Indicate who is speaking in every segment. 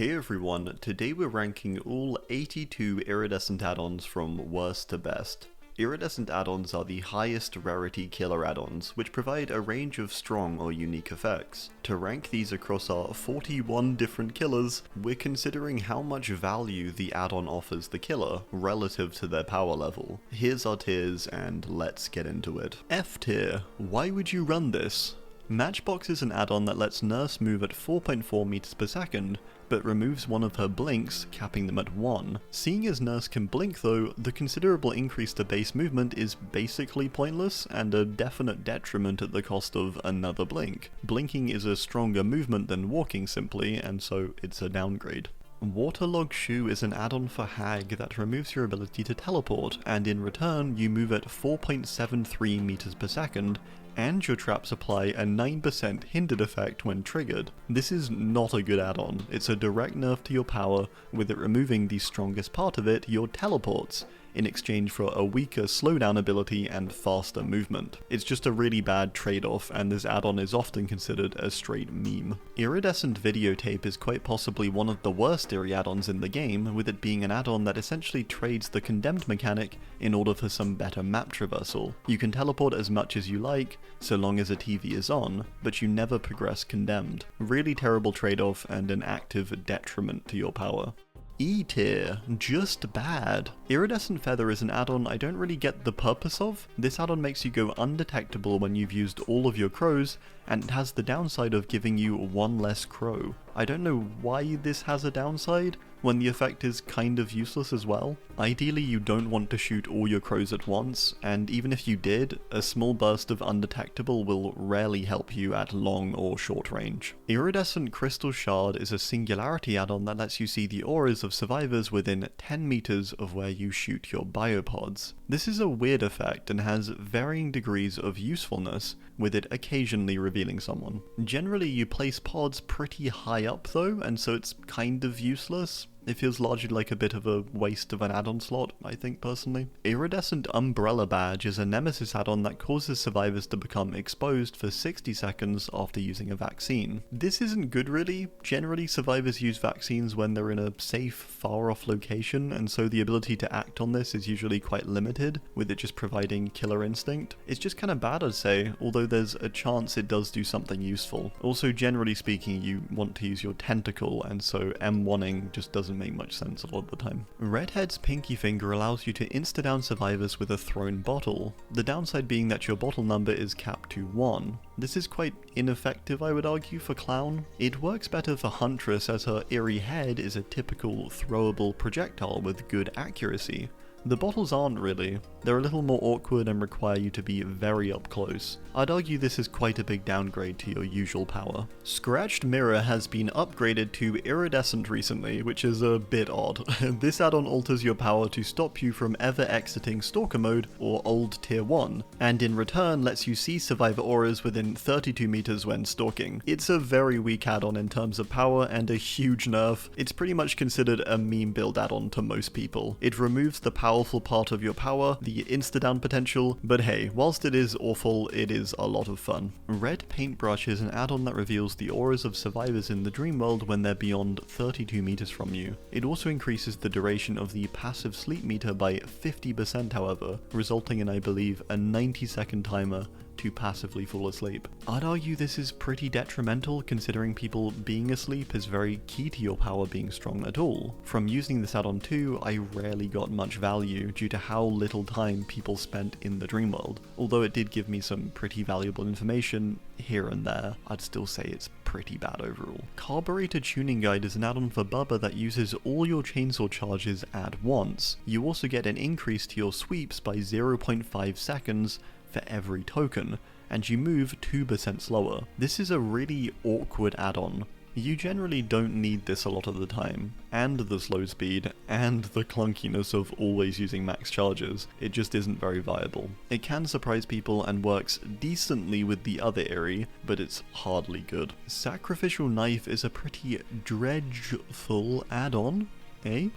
Speaker 1: Hey everyone, today we're ranking all 82 Iridescent add-ons from worst to best. Iridescent add-ons are the highest rarity killer add-ons, which provide a range of strong or unique effects. To rank these across our 41 different killers, we're considering how much value the add-on offers the killer relative to their power level. Here's our tiers and let's get into it. F tier. Why would you run this? Matchbox is an add-on that lets Nurse move at 4.4 meters per second, but removes one of her blinks, capping them at 1. Seeing as Nurse can blink though, the considerable increase to base movement is basically pointless, and a definite detriment at the cost of another blink. Blinking is a stronger movement than walking simply, and so it's a downgrade. Waterlogged Shoe is an add-on for Hag that removes your ability to teleport, and in return you move at 4.73 meters per second, and your traps apply a 9% hindered effect when triggered. This is not a good add-on. It's a direct nerf to your power, with it removing the strongest part of it, your teleports, in exchange for a weaker slowdown ability and faster movement. It's just a really bad trade-off, and this add-on is often considered a straight meme. Iridescent Videotape is quite possibly one of the worst Iri add-ons in the game, with it being an add-on that essentially trades the condemned mechanic in order for some better map traversal. You can teleport as much as you like, so long as a TV is on, but you never progress condemned. Really terrible trade-off and an active detriment to your power. E tier, just bad. Iridescent Feather is an add-on I don't really get the purpose of. This add-on makes you go undetectable when you've used all of your crows, and it has the downside of giving you one less crow. I don't know why this has a downside, when the effect is kind of useless as well. Ideally you don't want to shoot all your crows at once, and even if you did, a small burst of undetectable will rarely help you at long or short range. Iridescent Crystal Shard is a Singularity add-on that lets you see the auras of survivors within 10 meters of where you shoot your biopods. This is a weird effect and has varying degrees of usefulness, with it occasionally revealing someone. Generally you place pods pretty high up though, and so it's kind of useless. It feels largely like a bit of a waste of an add-on slot, I think personally. Iridescent Umbrella Badge is a Nemesis add-on that causes survivors to become exposed for 60 seconds after using a vaccine. This isn't good really. Generally survivors use vaccines when they're in a safe, far-off location, and so the ability to act on this is usually quite limited, with it just providing killer instinct. It's just kind of bad I'd say, although there's a chance it does do something useful. Also generally speaking you want to use your tentacle, and so M1ing just doesn't make much sense a lot of the time. Redhead's Pinky Finger allows you to insta-down survivors with a thrown bottle, the downside being that your bottle number is capped to 1. This is quite ineffective I would argue for Clown. It works better for Huntress as her eerie head is a typical throwable projectile with good accuracy. The bottles aren't really. They're a little more awkward and require you to be very up close. I'd argue this is quite a big downgrade to your usual power. Scratched Mirror has been upgraded to Iridescent recently, which is a bit odd. This add-on alters your power to stop you from ever exiting Stalker mode or old tier 1, and in return lets you see survivor auras within 32 meters when stalking. It's a very weak add-on in terms of power and a huge nerf. It's pretty much considered a meme build add-on to most people. It removes the powerful part of your power, the insta-down potential, but hey, whilst it is awful, it is a lot of fun. Red Paintbrush is an add-on that reveals the auras of survivors in the dream world when they're beyond 32 meters from you. It also increases the duration of the passive sleep meter by 50% however, resulting in I believe a 90-second timer to passively fall asleep. I'd argue this is pretty detrimental considering people being asleep is very key to your power being strong at all. From using this add-on too, I rarely got much value due to how little time people spent in the dream world. Although it did give me some pretty valuable information here and there, I'd still say it's pretty bad overall. Carburetor Tuning Guide is an add-on for Bubba that uses all your chainsaw charges at once. You also get an increase to your sweeps by 0.5 seconds for every token, and you move 2% slower. This is a really awkward add-on. You generally don't need this a lot of the time, and the slow speed, and the clunkiness of always using max charges. It just isn't very viable. It can surprise people and works decently with the other Iri, but it's hardly good. Sacrificial Knife is a pretty dredgeful add-on,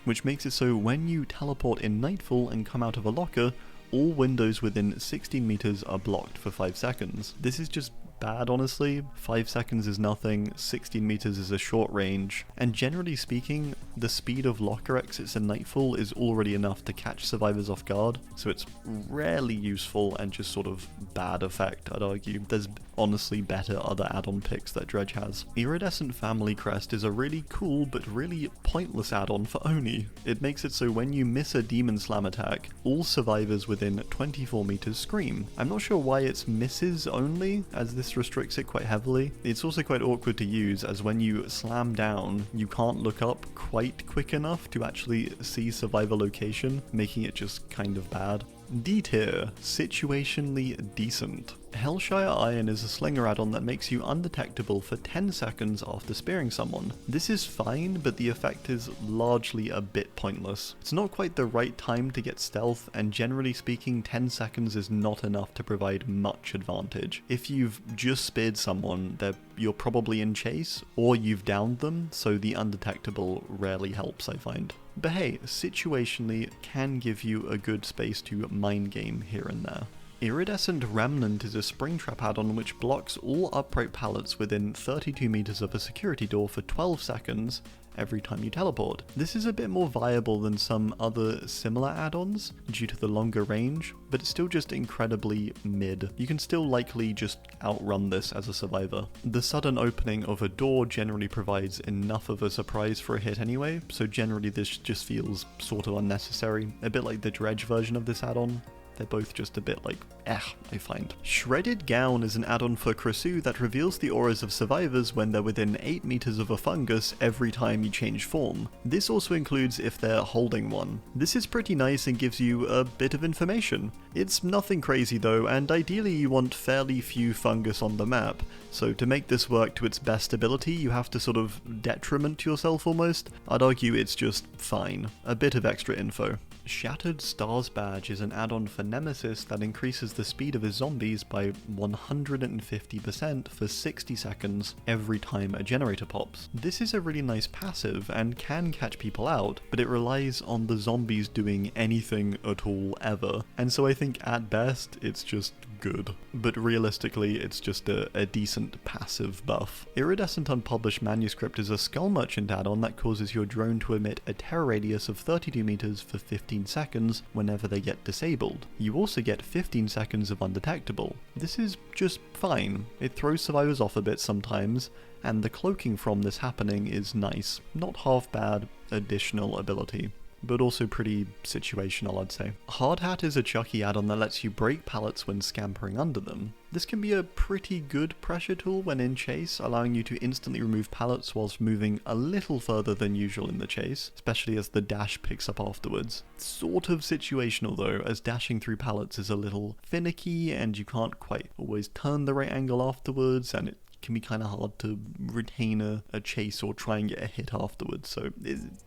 Speaker 1: which makes it so when you teleport in Nightfall and come out of a locker, all windows within 16 meters are blocked for 5 seconds. This is just bad, honestly. 5 seconds is nothing, 16 meters is a short range, and generally speaking, the speed of locker exits in Nightfall is already enough to catch survivors off guard, so it's rarely useful and just sort of bad effect, I'd argue. There's honestly better other add-on picks that Dredge has. Iridescent Family Crest is a really cool but really pointless add-on for Oni. It makes it so when you miss a Demon Slam attack, all survivors within 24 meters scream. I'm not sure why it's misses only, as this restricts it quite heavily. It's also quite awkward to use, as when you slam down, you can't look up quite quick enough to actually see survivor location, making it just kind of bad. D tier, situationally decent. Hellshire Iron is a slinger add-on that makes you undetectable for 10 seconds after spearing someone. This is fine, but the effect is largely a bit pointless. It's not quite the right time to get stealth, and generally speaking 10 seconds is not enough to provide much advantage. If you've just speared someone, you're probably in chase, or you've downed them, so the undetectable rarely helps, I find. But hey, situationally can give you a good space to mind game here and there. Iridescent Remnant is a Springtrap add-on which blocks all upright pallets within 32 meters of a security door for 12 seconds every time you teleport. This is a bit more viable than some other similar add-ons due to the longer range, but it's still just incredibly mid. You can still likely just outrun this as a survivor. The sudden opening of a door generally provides enough of a surprise for a hit anyway, so generally this just feels sort of unnecessary, a bit like the Dredge version of this add-on. They're both just a bit like, I find. Shredded Gown is an add-on for Krasue that reveals the auras of survivors when they're within 8 meters of a fungus every time you change form. This also includes if they're holding one. This is pretty nice and gives you a bit of information. It's nothing crazy though, and ideally you want fairly few fungus on the map, so to make this work to its best ability you have to sort of detriment yourself almost. I'd argue it's just fine. A bit of extra info. Shattered S.T.A.R.S badge is an add-on for Nemesis that increases the speed of his zombies by 150% for 60 seconds every time a generator pops. This is a really nice passive and can catch people out, but it relies on the zombies doing anything at all ever, and so I think at best it's just good, but realistically it's just a decent passive buff. Iridescent Unpublished Manuscript is a Skull Merchant add-on that causes your drone to emit a terror radius of 32 meters for 15 seconds whenever they get disabled. You also get 15 seconds of undetectable. This is just fine. It throws survivors off a bit sometimes, and the cloaking from this happening is nice. Not half bad additional ability, but also pretty situational, I'd say. Hard Hat is a Chucky add-on that lets you break pallets when scampering under them. This can be a pretty good pressure tool when in chase, allowing you to instantly remove pallets whilst moving a little further than usual in the chase, especially as the dash picks up afterwards. Sort of situational though, as dashing through pallets is a little finicky and you can't quite always turn the right angle afterwards, and it can be kind of hard to retain a chase or try and get a hit afterwards, so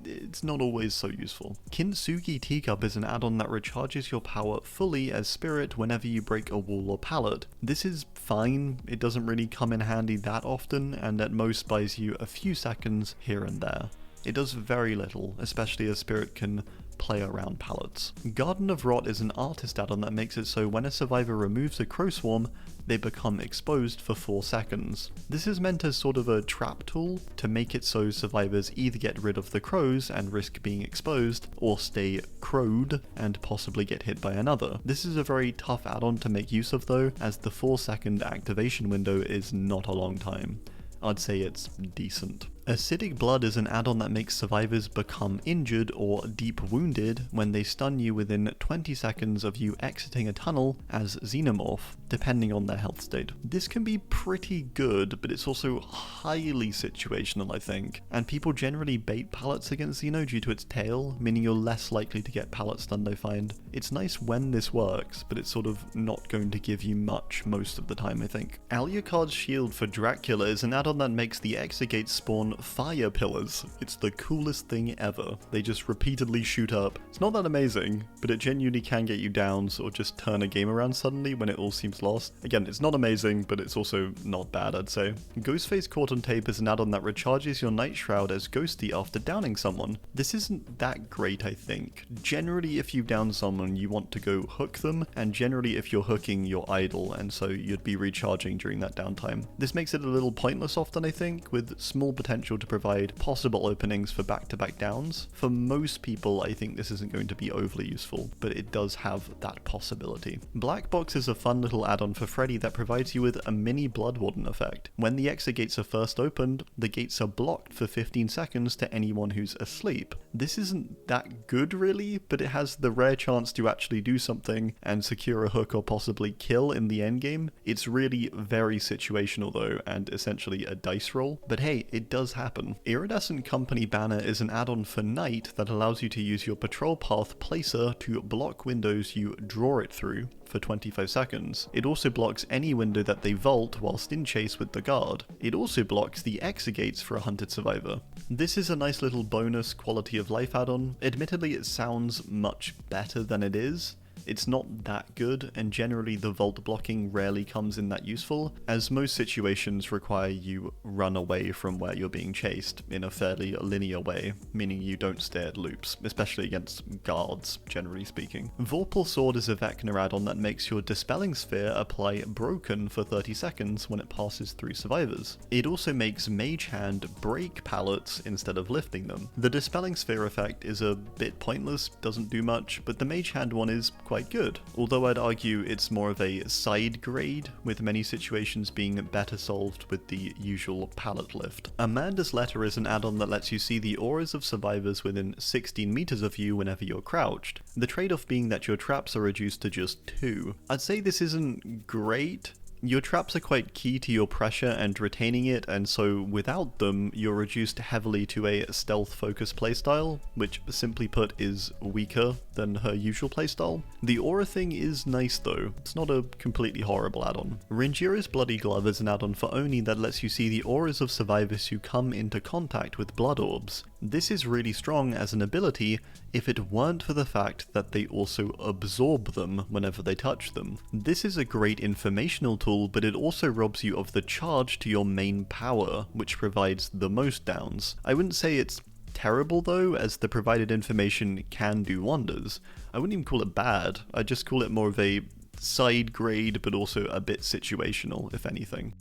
Speaker 1: it's not always so useful. Kintsugi Teacup is an add-on that recharges your power fully as spirit whenever you break a wall or pallet. This is fine, it doesn't really come in handy that often, and at most buys you a few seconds here and there. It does very little, especially as spirit can play around pallets. Garden of Rot is an artist add-on that makes it so when a survivor removes a crow swarm, they become exposed for 4 seconds. This is meant as sort of a trap tool to make it so survivors either get rid of the crows and risk being exposed, or stay crowed and possibly get hit by another. This is a very tough add-on to make use of though, as the 4-second activation window is not a long time. I'd say it's decent. Acidic Blood is an add-on that makes survivors become injured or deep wounded when they stun you within 20 seconds of you exiting a tunnel as Xenomorph, depending on their health state. This can be pretty good, but it's also highly situational, I think, and people generally bait pallets against Xeno due to its tail, meaning you're less likely to get pallet stunned, I find. It's nice when this works, but it's sort of not going to give you much most of the time, I think. Alucard's Shield for Dracula is an add-on that makes the Exegate spawn fire pillars. It's the coolest thing ever. They just repeatedly shoot up. It's not that amazing, but it genuinely can get you downs or just turn a game around suddenly when it all seems lost. Again, it's not amazing, but it's also not bad, I'd say. Ghostface Caught on Tape is an add-on that recharges your Night Shroud as ghosty after downing someone. This isn't that great, I think. Generally, if you down someone, you want to go hook them, and generally if you're hooking, you're idle, and so you'd be recharging during that downtime. This makes it a little pointless often, I think, with small potential to provide possible openings for back-to-back downs. For most people, I think this isn't going to be overly useful, but it does have that possibility. Black Box is a fun little add-on for Freddy that provides you with a mini Blood Warden effect. When the exit gates are first opened, the gates are blocked for 15 seconds to anyone who's asleep. This isn't that good really, but it has the rare chance to actually do something and secure a hook or possibly kill in the endgame. It's really very situational though, and essentially a dice roll, but hey, it does happen. Iridescent Company Banner is an add-on for Night that allows you to use your Patrol Path Placer to block windows you draw it through for 25 seconds. It also blocks any window that they vault whilst in chase with the guard. It also blocks the exit gates for a hunted survivor. This is a nice little bonus quality of life add-on. Admittedly, it sounds much better than it is. It's not that good, and generally the vault blocking rarely comes in that useful, as most situations require you run away from where you're being chased in a fairly linear way, meaning you don't stay at loops, especially against guards, generally speaking. Vorpal Sword is a Vecna add-on that makes your Dispelling Sphere apply Broken for 30 seconds when it passes through survivors. It also makes Mage Hand break pallets instead of lifting them. The Dispelling Sphere effect is a bit pointless, doesn't do much, but the Mage Hand one is quite good, although I'd argue it's more of a side grade, with many situations being better solved with the usual pallet lift. Amanda's Letter is an add-on that lets you see the auras of survivors within 16 meters of you whenever you're crouched, the trade-off being that your traps are reduced to just 2. I'd say this isn't great. Your traps are quite key to your pressure and retaining it, and so without them, you're reduced heavily to a stealth-focused playstyle, which simply put is weaker than her usual playstyle. The aura thing is nice though, it's not a completely horrible add-on. Rinjira's Bloody Glove is an add-on for Oni that lets you see the auras of survivors who come into contact with blood orbs. This is really strong as an ability if it weren't for the fact that they also absorb them whenever they touch them. This is a great informational tool, but it also robs you of the charge to your main power, which provides the most downs. I wouldn't say it's terrible though, as the provided information can do wonders. I wouldn't even call it bad, I'd just call it more of a side grade, but also a bit situational, if anything.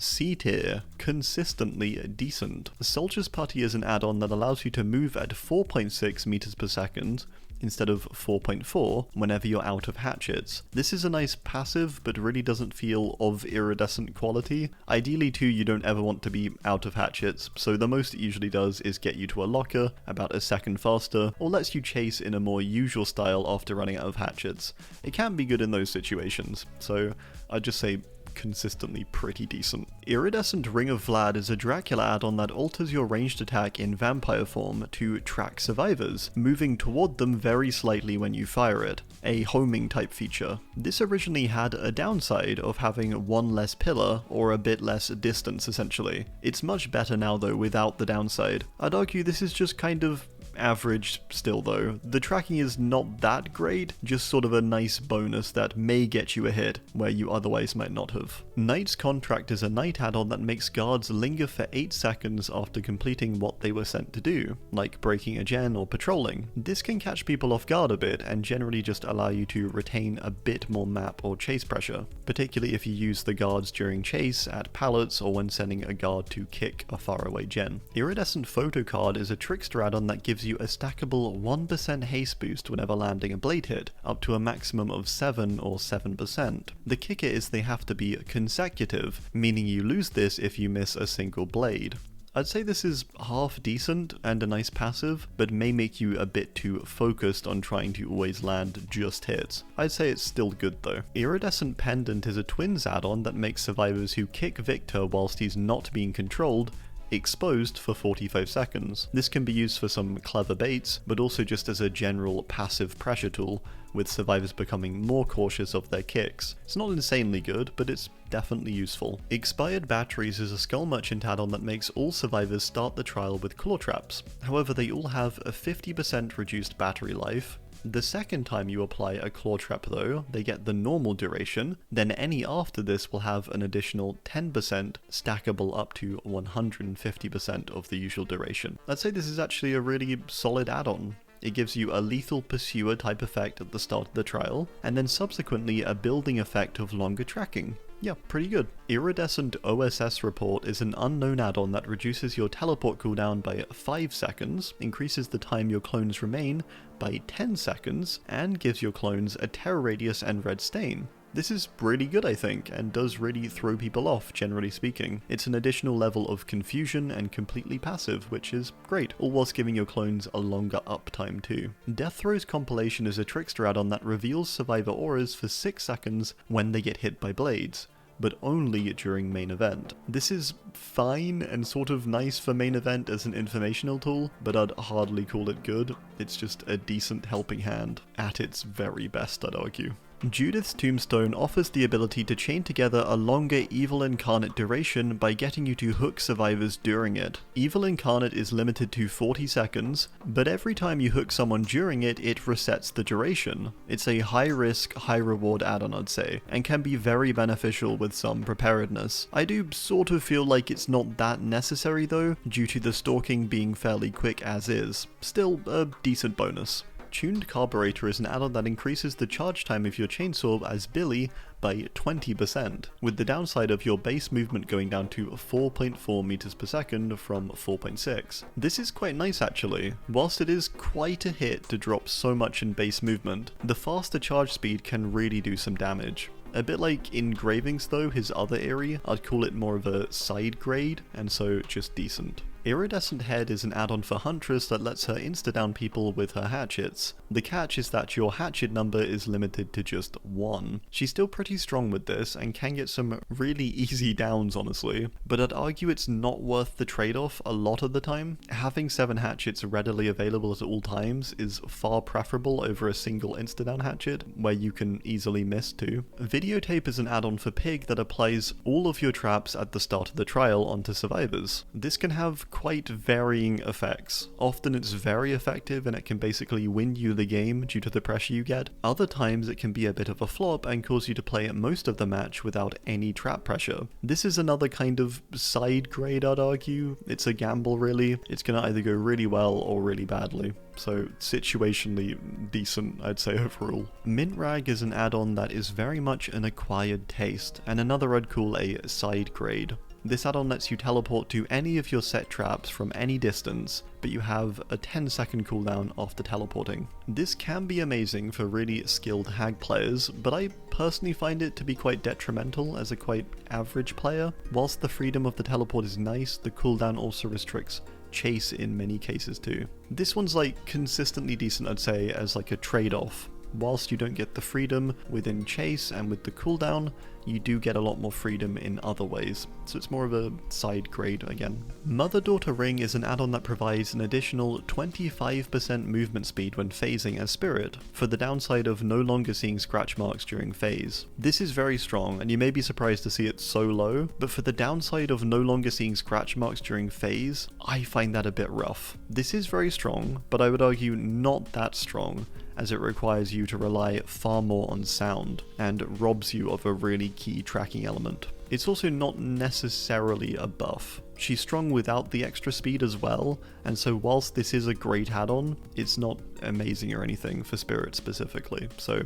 Speaker 1: C-tier, consistently decent. Soldier's Putty is an add-on that allows you to move at 4.6 meters per second instead of 4.4 whenever you're out of hatchets. This is a nice passive, but really doesn't feel of iridescent quality. Ideally too, you don't ever want to be out of hatchets, so the most it usually does is get you to a locker about a second faster, or lets you chase in a more usual style after running out of hatchets. It can be good in those situations, so I'd just say consistently pretty decent. Iridescent Ring of Vlad is a Dracula add-on that alters your ranged attack in vampire form to track survivors, moving toward them very slightly when you fire it, a homing type feature. This originally had a downside of having one less pillar, or a bit less distance essentially. It's much better now though without the downside. I'd argue this is just kind of average still though. The tracking is not that great, just sort of a nice bonus that may get you a hit where you otherwise might not have. Knight's Contract is a night add-on that makes guards linger for 8 seconds after completing what they were sent to do, like breaking a gen or patrolling. This can catch people off guard a bit and generally just allow you to retain a bit more map or chase pressure, particularly if you use the guards during chase, at pallets, or when sending a guard to kick a faraway gen. Iridescent Photocard is a trickster add-on that gives you a stackable 1% haste boost whenever landing a blade hit, up to a maximum of 7 or 7%. The kicker is they have to be consecutive, meaning you lose this if you miss a single blade. I'd say this is half decent and a nice passive, but may make you a bit too focused on trying to always land just hits. I'd say it's still good though. Iridescent Pendant is a twins add-on that makes survivors who kick Victor whilst he's not being controlled exposed for 45 seconds. This can be used for some clever baits, but also just as a general passive pressure tool, with survivors becoming more cautious of their kicks. It's not insanely good, but it's definitely useful. Expired Batteries is a Skull Merchant add-on that makes all survivors start the trial with claw traps. However, they all have a 50% reduced battery life. The second time you apply a claw trap though, they get the normal duration, then any after this will have an additional 10% stackable up to 150% of the usual duration. I'd say this is actually a really solid add-on. It gives you a lethal pursuer type effect at the start of the trial, and then subsequently a building effect of longer tracking. Yeah, pretty good. Iridescent OSS Report is an unknown add-on that reduces your teleport cooldown by 5 seconds, increases the time your clones remain by 10 seconds, and gives your clones a terror radius and red stain. This is really good, I think, and does really throw people off, generally speaking. It's an additional level of confusion and completely passive, which is great, all whilst giving your clones a longer uptime too. Death Throes Compilation is a trickster add-on that reveals survivor auras for 6 seconds when they get hit by blades, but only during main event. This is fine and sort of nice for main event as an informational tool, but I'd hardly call it good. It's just a decent helping hand, at its very best, I'd argue. Judith's Tombstone offers the ability to chain together a longer Evil Incarnate duration by getting you to hook survivors during it. Evil Incarnate is limited to 40 seconds, but every time you hook someone during it, it resets the duration. It's a high risk, high reward add-on, I'd say, and can be very beneficial with some preparedness. I do sort of feel like it's not that necessary though, due to the stalking being fairly quick as is. Still a decent bonus. Tuned Carburetor is an add-on that increases the charge time of your chainsaw as Billy by 20%, with the downside of your base movement going down to 4.4 meters per second from 4.6. This is quite nice actually. Whilst it is quite a hit to drop so much in base movement, the faster charge speed can really do some damage. A bit like Engravings though, his other area, I'd call it more of a side grade, and so just decent. Iridescent Head is an add-on for Huntress that lets her insta-down people with her hatchets. The catch is that your hatchet number is limited to just 1. She's still pretty strong with this and can get some really easy downs honestly, but I'd argue it's not worth the trade-off a lot of the time. Having 7 hatchets readily available at all times is far preferable over a single insta-down hatchet, where you can easily miss too. Videotape is an add-on for Pig that applies all of your traps at the start of the trial onto survivors. This can have quite varying effects. Often it's very effective and it can basically win you the game due to the pressure you get. Other times it can be a bit of a flop and cause you to play most of the match without any trap pressure. This is another kind of side grade, I'd argue. It's a gamble really. It's gonna either go really well or really badly. So situationally decent, I'd say overall. Mint Rag is an add-on that is very much an acquired taste, and another I'd call a side grade. This add-on lets you teleport to any of your set traps from any distance, but you have a 10-second cooldown after teleporting. This can be amazing for really skilled hag players, but I personally find it to be quite detrimental as a quite average player. Whilst the freedom of the teleport is nice, the cooldown also restricts chase in many cases too. This one's like consistently decent, I'd say, as like a trade-off. Whilst you don't get the freedom within chase and with the cooldown, you do get a lot more freedom in other ways, so it's more of a side grade again. Mother-Daughter Ring is an add-on that provides an additional 25% movement speed when phasing as Spirit, for the downside of no longer seeing scratch marks during phase. This is very strong, and you may be surprised to see it so low, but for the downside of no longer seeing scratch marks during phase, I find that a bit rough. This is very strong, but I would argue not that strong, as it requires you to rely far more on sound, and robs you of a really key tracking element. It's also not necessarily a buff. She's strong without the extra speed as well, and so whilst this is a great add-on, it's not amazing or anything for Spirit specifically, so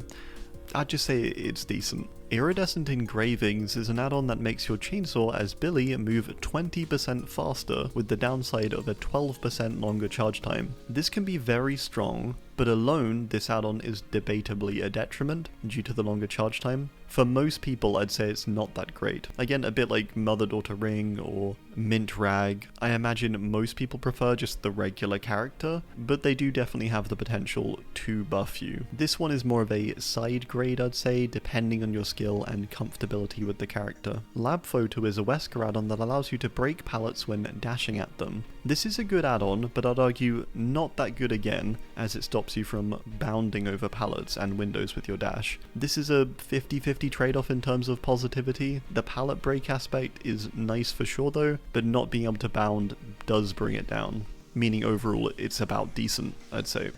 Speaker 1: I'd just say it's decent. Iridescent Engravings is an add-on that makes your chainsaw as Billy move 20% faster, with the downside of a 12% longer charge time. This can be very strong, but alone this add-on is debatably a detriment due to the longer charge time. For most people, I'd say it's not that great. Again, a bit like Mother-Daughter Ring or Mint Rag, I imagine most people prefer just the regular character, but they do definitely have the potential to buff you. This one is more of a side grade, I'd say, depending on your skill skill and comfortability with the character. Lab Photo is a Wesker add-on that allows you to break pallets when dashing at them. This is a good add-on, but I'd argue not that good again, as it stops you from bounding over pallets and windows with your dash. This is a 50-50 trade-off in terms of positivity. The pallet break aspect is nice for sure though, but not being able to bound does bring it down, meaning overall it's about decent, I'd say.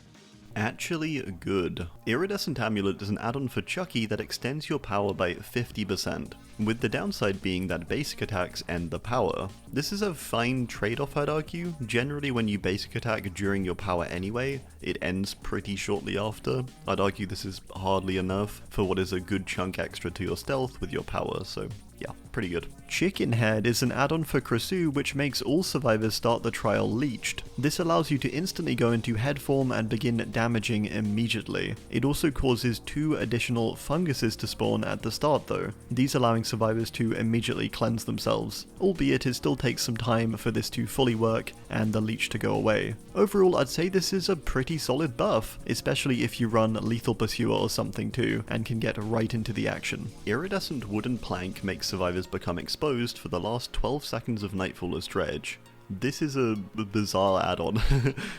Speaker 1: Actually good. Iridescent Amulet is an add-on for Chucky that extends your power by 50%, with the downside being that basic attacks end the power. This is a fine trade-off, I'd argue. Generally when you basic attack during your power anyway, it ends pretty shortly after. I'd argue this is hardly enough for what is a good chunk extra to your stealth with your power, so yeah, pretty good. Chicken Head is an add-on for Krasue which makes all survivors start the trial leeched. This allows you to instantly go into head form and begin damaging immediately. It also causes 2 additional funguses to spawn at the start though, these allowing survivors to immediately cleanse themselves, albeit it still takes some time for this to fully work and the leech to go away. Overall, I'd say this is a pretty solid buff, especially if you run Lethal Pursuer or something too, and can get right into the action. Iridescent Wooden Plank makes survivors become exposed for the last 12 seconds of Nightfall as Dredge. This is a bizarre add-on.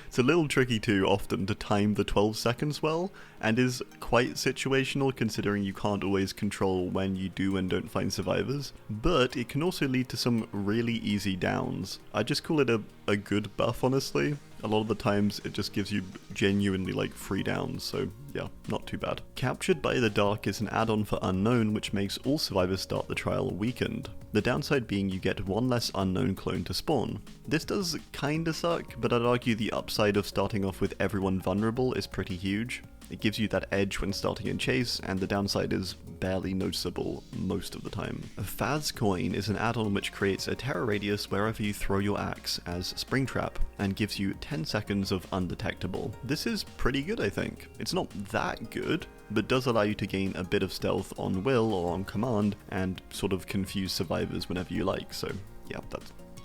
Speaker 1: It's a little tricky too often to time the 12 seconds well, and is quite situational considering you can't always control when you do and don't find survivors, but it can also lead to some really easy downs. I just call it a good buff, honestly. A lot of the times it just gives you genuinely like free downs, so yeah, not too bad. Captured by the Dark is an add-on for Unknown which makes all survivors start the trial weakened. The downside being you get 1 less Unknown clone to spawn. This does kinda suck, but I'd argue the upside of starting off with everyone vulnerable is pretty huge. It gives you that edge when starting in chase, and the downside is barely noticeable most of the time. Faz-Coin is an add-on which creates a terror radius wherever you throw your axe as Springtrap, and gives you 10 seconds of undetectable. This is pretty good, I think. It's not that good, but does allow you to gain a bit of stealth on will or on command, and sort of confuse survivors whenever you like, so yeah,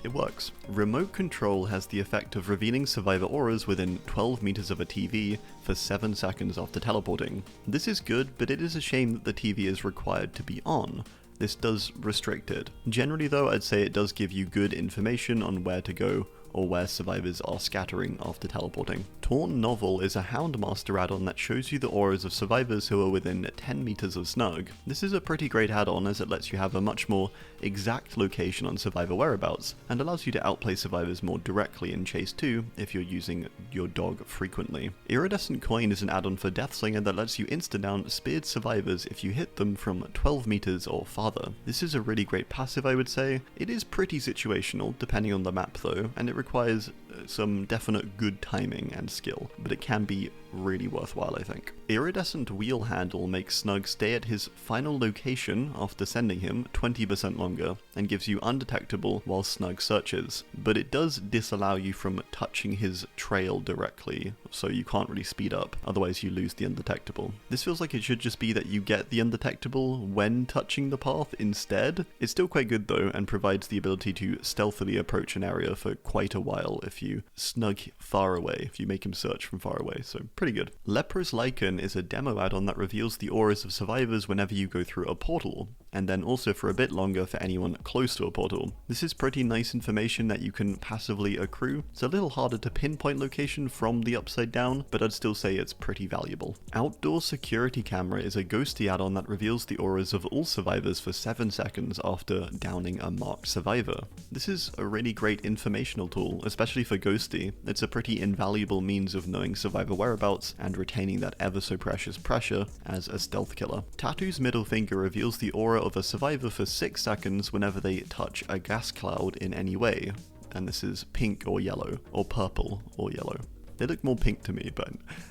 Speaker 1: it works. Remote Control has the effect of revealing survivor auras within 12 meters of a TV for 7 seconds after teleporting. This is good, but it is a shame that the TV is required to be on. This does restrict it. Generally though, I'd say it does give you good information on where to go or where survivors are scattering after teleporting. Torn Novel is a Houndmaster add-on that shows you the auras of survivors who are within 10 meters of Snug. This is a pretty great add-on as it lets you have a much more exact location on survivor whereabouts, and allows you to outplay survivors more directly in Chase 2 if you're using your dog frequently. Iridescent Coin is an add-on for Deathslinger that lets you insta-down speared survivors if you hit them from 12 meters or farther. This is a really great passive, I would say. It is pretty situational, depending on the map though, and it requires some definite good timing and skill, but it can be really worthwhile, I think. Iridescent Wheel Handle makes Snug stay at his final location after sending him 20% longer, and gives you undetectable while Snug searches, but it does disallow you from touching his trail directly, so you can't really speed up, otherwise you lose the undetectable. This feels like it should just be that you get the undetectable when touching the path instead. It's still quite good though, and provides the ability to stealthily approach an area for quite a while if you snug far away, if you make him search from far away, so pretty good. Leprous Lichen is a demo add-on that reveals the auras of survivors whenever you go through a portal, and then also for a bit longer for anyone close to a portal. This is pretty nice information that you can passively accrue. It's a little harder to pinpoint location from the upside down, but I'd still say it's pretty valuable. Outdoor Security Camera is a ghosty add-on that reveals the auras of all survivors for 7 seconds after downing a marked survivor. This is a really great informational tool, especially for ghosty. It's a pretty invaluable means of knowing survivor whereabouts and retaining that ever so precious pressure as a stealth killer. Tattoo's Middle Finger reveals the aura of a survivor for 6 seconds whenever they touch a gas cloud in any way, and this is pink or yellow, or purple or yellow. They look more pink to me, but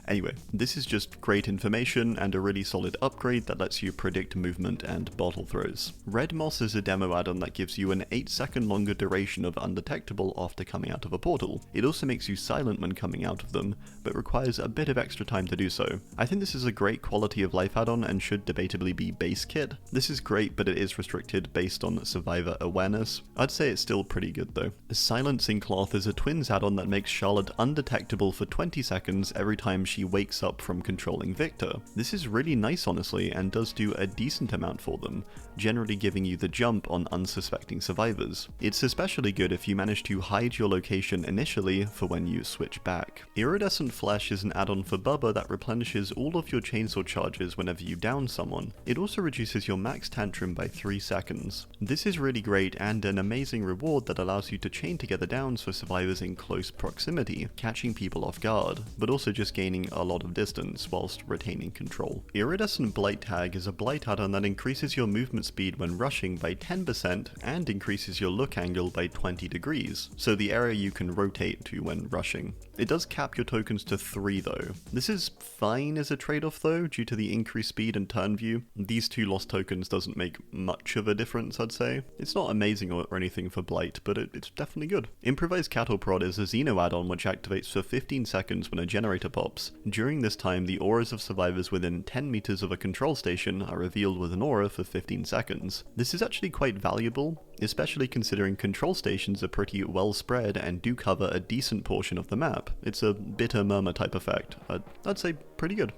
Speaker 1: anyway, this is just great information and a really solid upgrade that lets you predict movement and bottle throws. Red Moss is a demo add-on that gives you an 8-second longer duration of undetectable after coming out of a portal. It also makes you silent when coming out of them, but requires a bit of extra time to do so. I think this is a great quality of life add-on and should debatably be base kit. This is great, but it is restricted based on survivor awareness. I'd say it's still pretty good though. Silencing Cloth is a twins add-on that makes Charlotte undetectable for 20 seconds every time she wakes up from controlling Victor. This is really nice honestly, and does do a decent amount for them, generally giving you the jump on unsuspecting survivors. It's especially good if you manage to hide your location initially for when you switch back. Iridescent Flesh is an add-on for Bubba that replenishes all of your chainsaw charges whenever you down someone. It also reduces your max tantrum by 3 seconds. This is really great and an amazing reward that allows you to chain together downs for survivors in close proximity, catching people off guard, but also just gaining a lot of distance whilst retaining control. Iridescent Blight Tag is a blight add-on that increases your movement speed when rushing by 10% and increases your look angle by 20 degrees, so the area you can rotate to when rushing. It does cap your tokens to 3 though. This is fine as a trade-off though, due to the increased speed and turn view. These 2 lost tokens doesn't make much of a difference, I'd say. It's not amazing or anything for Blight, but it's definitely good. Improvised Cattle Prod is a Xeno add-on which activates for 15 seconds when a generator pops. During this time, the auras of survivors within 10 meters of a control station are revealed with an aura for 15 seconds. This is actually quite valuable, especially considering control stations are pretty well spread and do cover a decent portion of the map. It's a bitter murmur type effect. I'd say pretty good.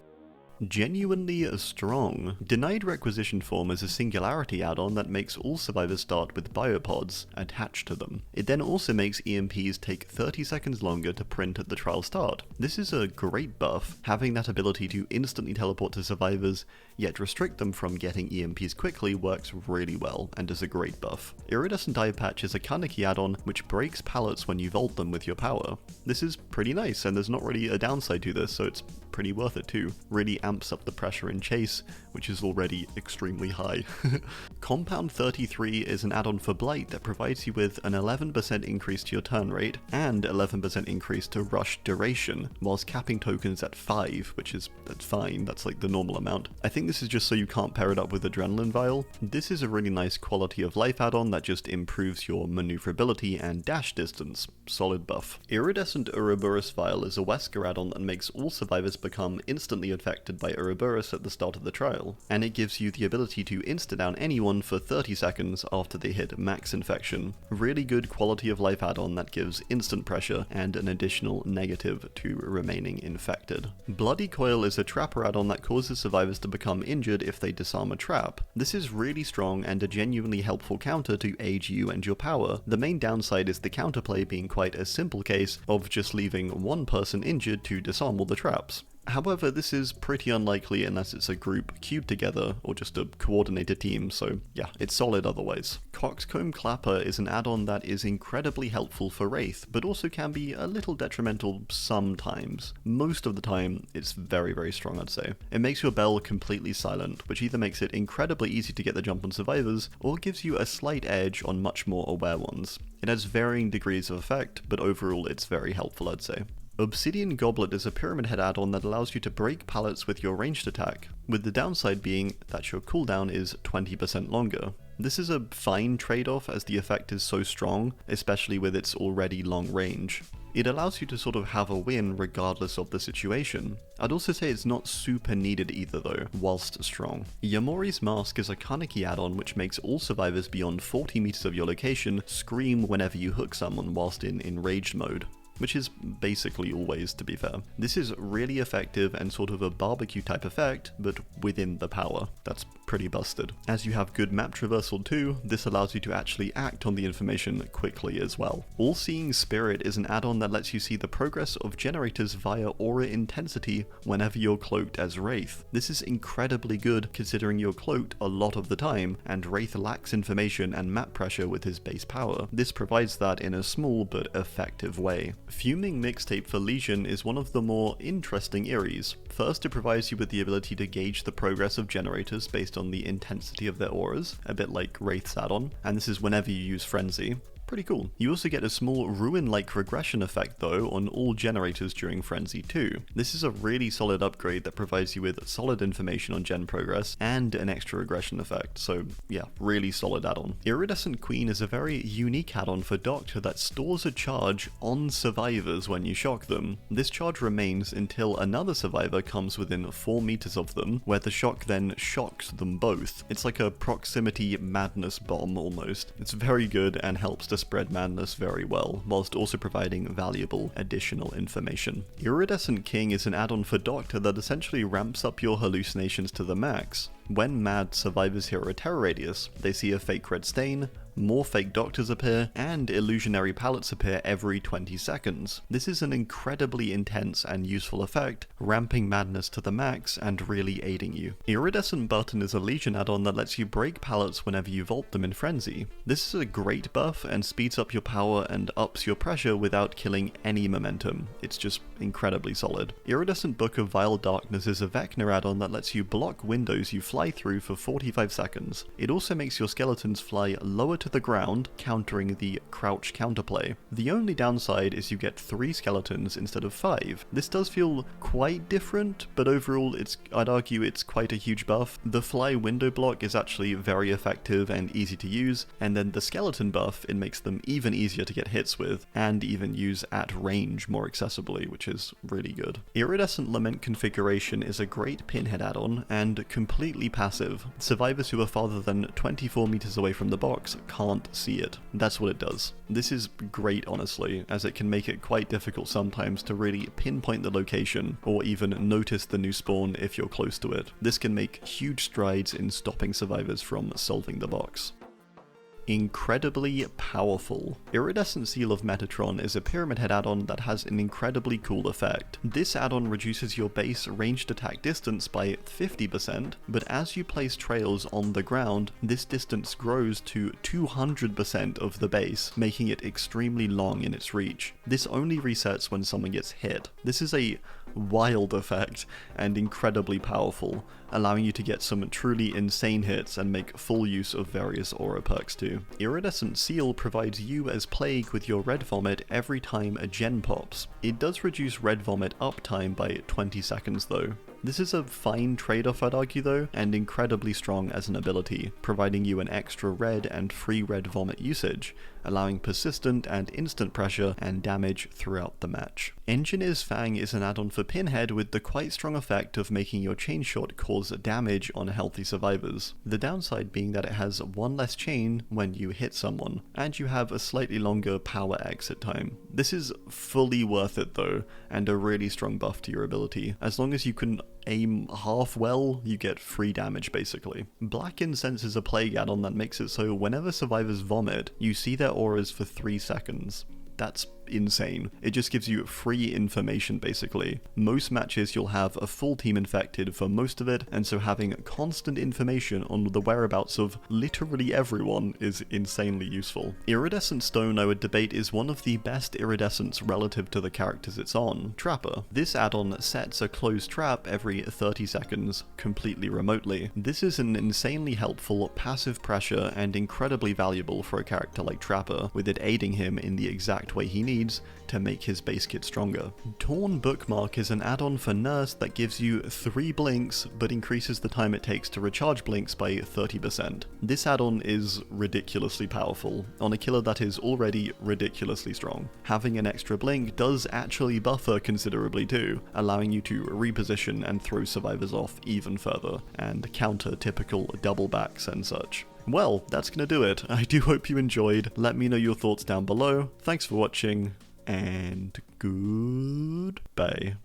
Speaker 1: Genuinely Strong. Denied Requisition Form is a Singularity add-on that makes all survivors start with biopods attached to them. It then also makes EMPs take 30 seconds longer to print at the trial start. This is a great buff, having that ability to instantly teleport to survivors, yet restrict them from getting EMPs quickly works really well, and is a great buff. Iridescent Eye Patch is a Kaneki add-on which breaks pallets when you vault them with your power. This is pretty nice, and there's not really a downside to this, so it's pretty worth it too. Really amps up the pressure in chase, which is already extremely high. Compound 33 is an add-on for Blight that provides you with an 11% increase to your turn rate and 11% increase to rush duration, whilst capping tokens at 5, that's fine, that's like the normal amount. I think this is just so you can't pair it up with Adrenaline Vial. This is a really nice quality of life add-on that just improves your maneuverability and dash distance. Solid buff. Iridescent Ouroboros Vial is a Wesker add-on that makes all survivors become instantly affected by Ouroboros at the start of the trial, and it gives you the ability to insta-down anyone for 30 seconds after they hit max infection. Really good quality of life add-on that gives instant pressure and an additional negative to remaining infected. Bloody Coil is a Trapper add-on that causes survivors to become injured if they disarm a trap. This is really strong and a genuinely helpful counter to aid you and your power. The main downside is the counterplay being quite a simple case of just leaving one person injured to disarm all the traps. However, this is pretty unlikely unless it's a group queued together or just a coordinated team, so yeah, it's solid otherwise. Coxcomb Clapper is an add-on that is incredibly helpful for Wraith, but also can be a little detrimental sometimes. Most of the time, it's very, very strong, I'd say. It makes your bell completely silent, which either makes it incredibly easy to get the jump on survivors, or gives you a slight edge on much more aware ones. It has varying degrees of effect, but overall it's very helpful, I'd say. Obsidian Goblet is a Pyramid Head add-on that allows you to break pallets with your ranged attack, with the downside being that your cooldown is 20% longer. This is a fine trade-off as the effect is so strong, especially with its already long range. It allows you to sort of have a win regardless of the situation. I'd also say it's not super needed either though, whilst strong. Yamori's Mask is a Kaneki add-on which makes all survivors beyond 40 meters of your location scream whenever you hook someone whilst in enraged mode. Which is basically always, to be fair. This is really effective and sort of a barbecue type effect, but within the power. That's pretty busted. As you have good map traversal too, this allows you to actually act on the information quickly as well. All-Seeing Spirit is an add-on that lets you see the progress of generators via aura intensity whenever you're cloaked as Wraith. This is incredibly good considering you're cloaked a lot of the time, and Wraith lacks information and map pressure with his base power. This provides that in a small but effective way. Fuming Mixtape for Legion is one of the more interesting Iris. First, it provides you with the ability to gauge the progress of generators based on the intensity of their auras, a bit like Wraith's add-on, and this is whenever you use Frenzy. Pretty cool. You also get a small ruin-like regression effect though on all generators during Frenzy too. This is a really solid upgrade that provides you with solid information on gen progress and an extra regression effect, so yeah, really solid add-on. Iridescent Queen is a very unique add-on for Doctor that stores a charge on survivors when you shock them. This charge remains until another survivor comes within 4 meters of them, where the shock then shocks them both. It's like a proximity madness bomb almost. It's very good and helps to spread madness very well, whilst also providing valuable additional information. Iridescent King is an add-on for Doctor that essentially ramps up your hallucinations to the max. When mad survivors hit a terror radius, they see a fake red stain, more fake doctors appear, and illusionary palettes appear every 20 seconds. This is an incredibly intense and useful effect, ramping madness to the max and really aiding you. Iridescent Button is a Legion add-on that lets you break palettes whenever you vault them in Frenzy. This is a great buff and speeds up your power and ups your pressure without killing any momentum. It's just incredibly solid. Iridescent Book of Vile Darkness is a Vecna add-on that lets you block windows you fly through for 45 seconds. It also makes your skeletons fly lower to the ground, countering the crouch counterplay. The only downside is you get 3 skeletons instead of 5. This does feel quite different, but overall I'd argue it's quite a huge buff. The fly window block is actually very effective and easy to use, and then the skeleton buff, it makes them even easier to get hits with, and even use at range more accessibly, which is really good. Iridescent Lament Configuration is a great pinhead add-on, and completely passive. Survivors who are farther than 24 meters away from the box can't see it. That's what it does. This is great, honestly, as it can make it quite difficult sometimes to really pinpoint the location, or even notice the new spawn if you're close to it. This can make huge strides in stopping survivors from solving the box. Incredibly powerful. Iridescent Seal of Metatron is a Pyramid Head add-on that has an incredibly cool effect. This add-on reduces your base ranged attack distance by 50%, but as you place trails on the ground, this distance grows to 200% of the base, making it extremely long in its reach. This only resets when someone gets hit. This is a wild effect and incredibly powerful, allowing you to get some truly insane hits and make full use of various aura perks too. Iridescent Seal provides you as Plague with your red vomit every time a gen pops. It does reduce red vomit uptime by 20 seconds though. This is a fine trade-off, I'd argue though, and incredibly strong as an ability, providing you an extra red and free red vomit usage, allowing persistent and instant pressure and damage throughout the match. Engineer's Fang is an add-on for Pinhead with the quite strong effect of making your chain shot cause damage on healthy survivors. The downside being that it has one less chain when you hit someone, and you have a slightly longer power exit time. This is fully worth it though, and a really strong buff to your ability. As long as you can aim half well, you get free damage basically. Black Incense is a Plague add-on that makes it so whenever survivors vomit, you see their auras for 3 seconds. That's insane. It just gives you free information basically. Most matches you'll have a full team infected for most of it, and so having constant information on the whereabouts of literally everyone is insanely useful. Iridescent Stone, I would debate, is one of the best iridescence relative to the characters it's on, Trapper. This add-on sets a closed trap every 30 seconds, completely remotely. This is an insanely helpful passive pressure and incredibly valuable for a character like Trapper, with it aiding him in the exact way he needs to make his base kit stronger. Torn Bookmark is an add-on for Nurse that gives you 3 blinks but increases the time it takes to recharge blinks by 30%. This add-on is ridiculously powerful on a killer that is already ridiculously strong. Having an extra blink does actually buffer considerably too, allowing you to reposition and throw survivors off even further and counter typical double backs and such. Well, that's gonna do it. I do hope you enjoyed. Let me know your thoughts down below. Thanks for watching, and goodbye.